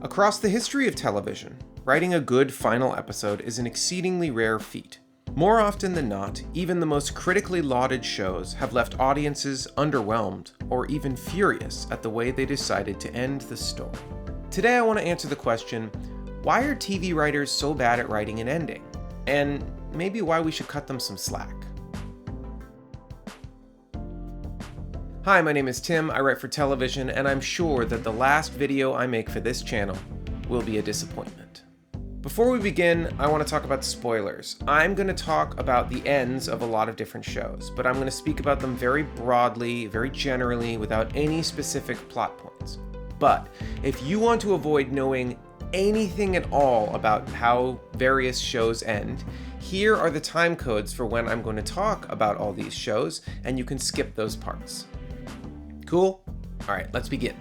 Across the history of television, writing a good final episode is an exceedingly rare feat. More often than not, even the most critically lauded shows have left audiences underwhelmed or even furious at the way they decided to end the story. Today I want to answer the question, why are TV writers so bad at writing an ending? And maybe why we should cut them some slack. Hi, my name is Tim, I write for television, and I'm sure that the last video I make for this channel will be a disappointment. Before we begin, I want to talk about spoilers. I'm going to talk about the ends of a lot of different shows, but I'm going to speak about them very broadly, very generally, without any specific plot points. But if you want to avoid knowing anything at all about how various shows end, here are the time codes for when I'm going to talk about all these shows, and you can skip those parts. Cool? Alright, let's begin.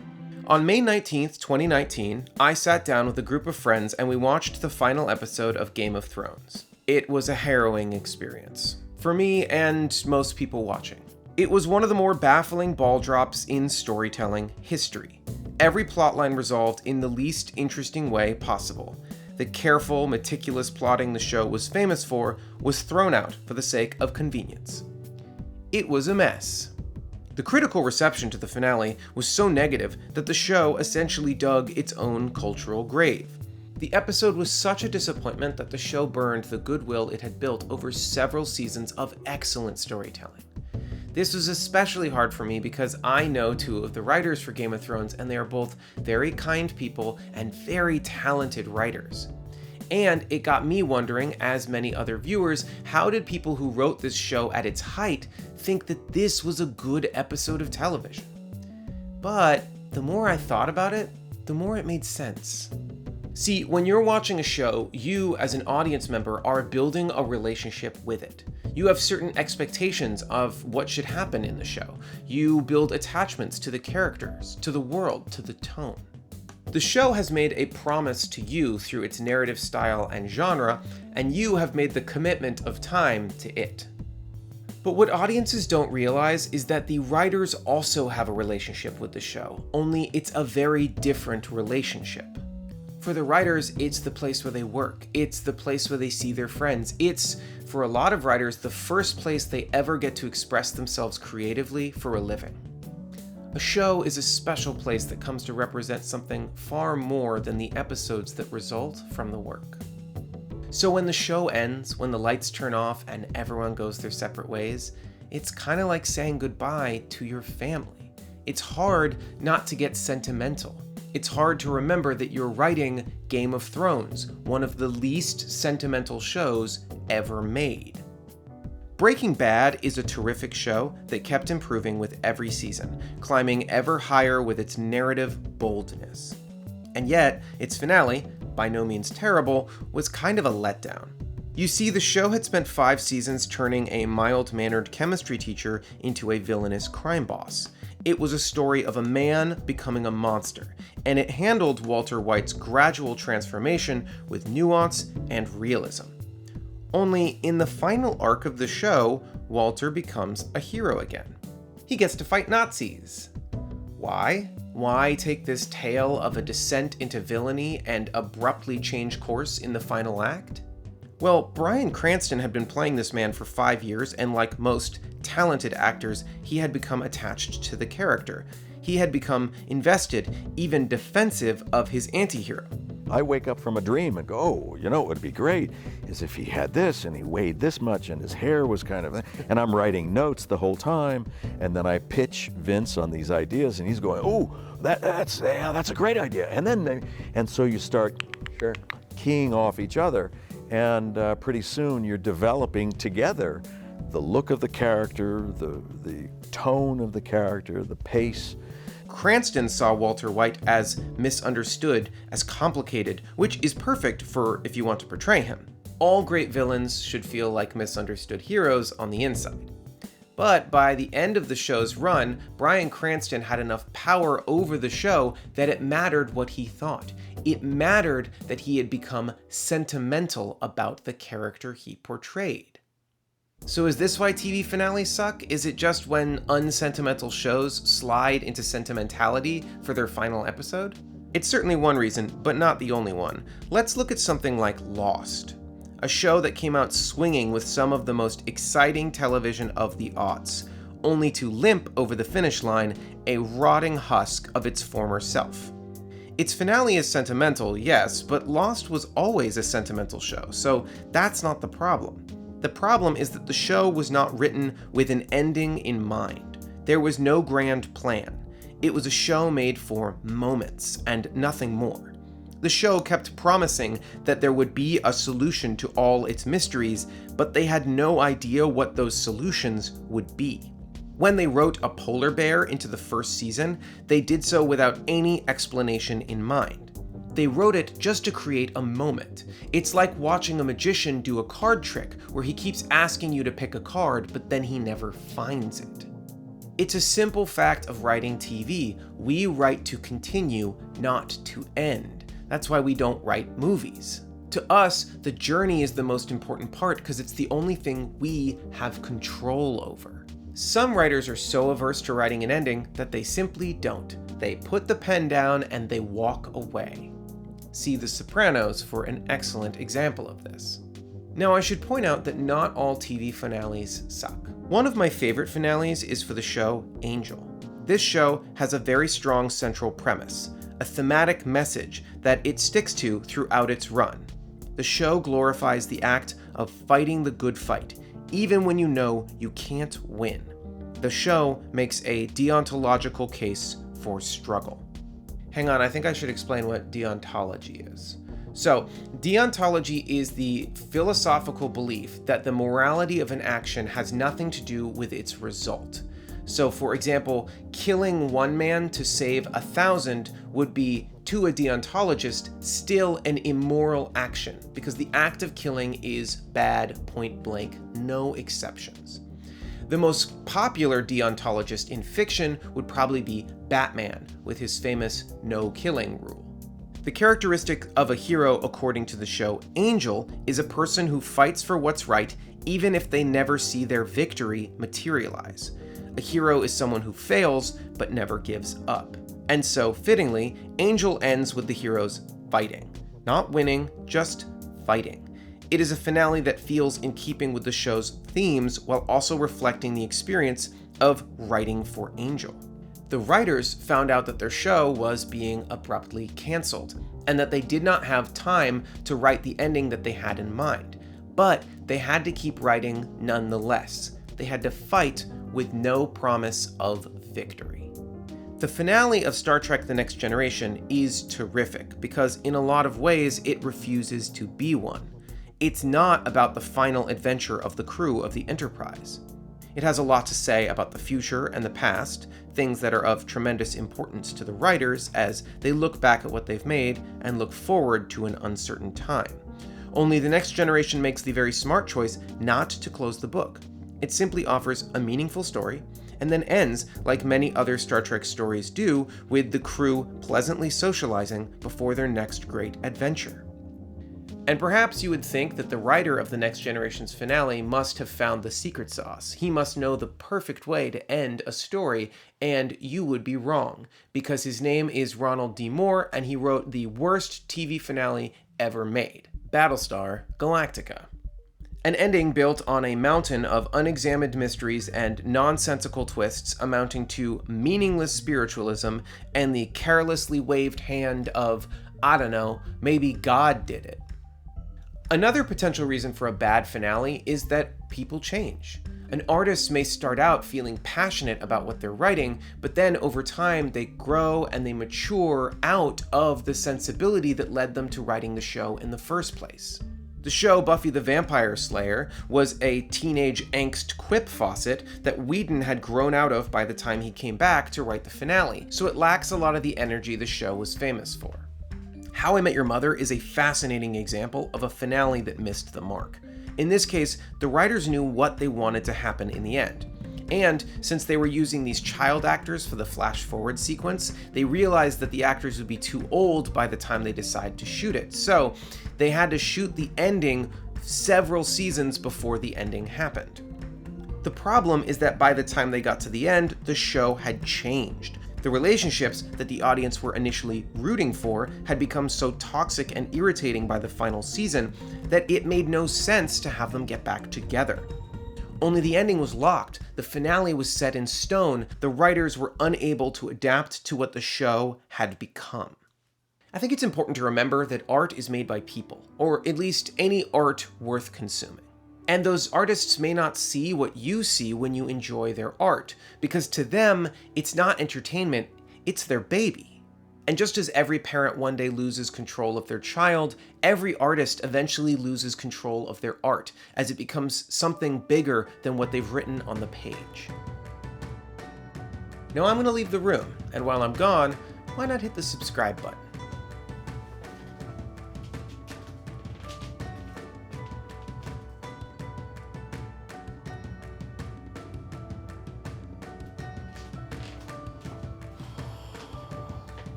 On May 19th, 2019, I sat down with a group of friends and we watched the final episode of Game of Thrones. It was a harrowing experience. For me and most people watching. It was one of the more baffling ball drops in storytelling history. Every plotline resolved in the least interesting way possible. The careful, meticulous plotting the show was famous for was thrown out for the sake of convenience. It was a mess. The critical reception to the finale was so negative that the show essentially dug its own cultural grave. The episode was such a disappointment that the show burned the goodwill it had built over several seasons of excellent storytelling. This was especially hard for me because I know two of the writers for Game of Thrones, and they are both very kind people and very talented writers. And it got me wondering, as many other viewers, how did people who wrote this show at its height think that this was a good episode of television? But the more I thought about it, the more it made sense. See, when you're watching a show, you as an audience member are building a relationship with it. You have certain expectations of what should happen in the show. You build attachments to the characters, to the world, to the tone. The show has made a promise to you through its narrative style and genre, and you have made the commitment of time to it. But what audiences don't realize is that the writers also have a relationship with the show, only it's a very different relationship. For the writers, it's the place where they work. It's the place where they see their friends. It's, for a lot of writers, the first place they ever get to express themselves creatively for a living. A show is a special place that comes to represent something far more than the episodes that result from the work. So when the show ends, when the lights turn off and everyone goes their separate ways, it's kind of like saying goodbye to your family. It's hard not to get sentimental. It's hard to remember that you're writing Game of Thrones, one of the least sentimental shows ever made. Breaking Bad is a terrific show that kept improving with every season, climbing ever higher with its narrative boldness. And yet, its finale, by no means terrible, was kind of a letdown. You see, the show had spent 5 seasons turning a mild-mannered chemistry teacher into a villainous crime boss. It was a story of a man becoming a monster, and it handled Walter White's gradual transformation with nuance and realism. Only in the final arc of the show, Walter becomes a hero again. He gets to fight Nazis. Why? Why take this tale of a descent into villainy and abruptly change course in the final act? Well, Bryan Cranston had been playing this man for 5 years, and like most talented actors, he had become attached to the character. He had become invested, even defensive of his anti-hero. I wake up from a dream and go, oh, you know what would be great is if he had this and he weighed this much and his hair was kind of, and I'm writing notes the whole time, and then I pitch Vince on these ideas and he's going, oh, that's a great idea. And so you start keying off each other, and pretty soon you're developing together the look of the character, the tone of the character, the pace. Cranston saw Walter White as misunderstood, as complicated, which is perfect for if you want to portray him. All great villains should feel like misunderstood heroes on the inside. But by the end of the show's run, Bryan Cranston had enough power over the show that it mattered what he thought. It mattered that he had become sentimental about the character he portrayed. So is this why TV finales suck? Is it just when unsentimental shows slide into sentimentality for their final episode? It's certainly one reason, but not the only one. Let's look at something like Lost, a show that came out swinging with some of the most exciting television of the aughts, only to limp over the finish line, a rotting husk of its former self. Its finale is sentimental, yes, but Lost was always a sentimental show, so that's not the problem. The problem is that the show was not written with an ending in mind. There was no grand plan. It was a show made for moments and nothing more. The show kept promising that there would be a solution to all its mysteries, but they had no idea what those solutions would be. When they wrote a polar bear into the first season, they did so without any explanation in mind. They wrote it just to create a moment. It's like watching a magician do a card trick where he keeps asking you to pick a card, but then he never finds it. It's a simple fact of writing TV. We write to continue, not to end. That's why we don't write movies. To us, the journey is the most important part because it's the only thing we have control over. Some writers are so averse to writing an ending that they simply don't. They put the pen down and they walk away. See The Sopranos for an excellent example of this. Now, I should point out that not all TV finales suck. One of my favorite finales is for the show Angel. This show has a very strong central premise, a thematic message that it sticks to throughout its run. The show glorifies the act of fighting the good fight, even when you know you can't win. The show makes a deontological case for struggle. Hang on, I think I should explain what deontology is. So, deontology is the philosophical belief that the morality of an action has nothing to do with its result. So, for example, killing one man to save 1,000 would be, to a deontologist, still an immoral action, because the act of killing is bad, point blank, no exceptions. The most popular deontologist in fiction would probably be Batman, with his famous no-killing rule. The characteristic of a hero, according to the show Angel, is a person who fights for what's right even if they never see their victory materialize. A hero is someone who fails but never gives up. And so, fittingly, Angel ends with the heroes fighting. Not winning, just fighting. It is a finale that feels in keeping with the show's themes while also reflecting the experience of writing for Angel. The writers found out that their show was being abruptly canceled, and that they did not have time to write the ending that they had in mind. But they had to keep writing nonetheless. They had to fight with no promise of victory. The finale of Star Trek: The Next Generation is terrific because in a lot of ways it refuses to be one. It's not about the final adventure of the crew of the Enterprise. It has a lot to say about the future and the past, things that are of tremendous importance to the writers as they look back at what they've made and look forward to an uncertain time. Only The Next Generation makes the very smart choice not to close the book. It simply offers a meaningful story, and then ends like many other Star Trek stories do, with the crew pleasantly socializing before their next great adventure. And perhaps you would think that the writer of The Next Generation's finale must have found the secret sauce. He must know the perfect way to end a story, and you would be wrong, because his name is Ronald D. Moore, and he wrote the worst TV finale ever made, Battlestar Galactica. An ending built on a mountain of unexamined mysteries and nonsensical twists amounting to meaningless spiritualism and the carelessly waved hand of, I don't know, maybe God did it. Another potential reason for a bad finale is that people change. An artist may start out feeling passionate about what they're writing, but then over time they grow and they mature out of the sensibility that led them to writing the show in the first place. The show Buffy the Vampire Slayer was a teenage angst quip faucet that Whedon had grown out of by the time he came back to write the finale, so it lacks a lot of the energy the show was famous for. How I Met Your Mother is a fascinating example of a finale that missed the mark. In this case, the writers knew what they wanted to happen in the end. And since they were using these child actors for the flash forward sequence, they realized that the actors would be too old by the time they decided to shoot it. So they had to shoot the ending several seasons before the ending happened. The problem is that by the time they got to the end, the show had changed. The relationships that the audience were initially rooting for had become so toxic and irritating by the final season that it made no sense to have them get back together. Only the ending was locked, the finale was set in stone, the writers were unable to adapt to what the show had become. I think it's important to remember that art is made by people, or at least any art worth consuming. And those artists may not see what you see when you enjoy their art, because to them, it's not entertainment, it's their baby. And just as every parent one day loses control of their child, every artist eventually loses control of their art, as it becomes something bigger than what they've written on the page. Now I'm going to leave the room, and while I'm gone, why not hit the subscribe button?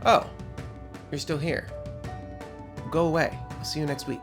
Oh, you're still here. Go away. I'll see you next week.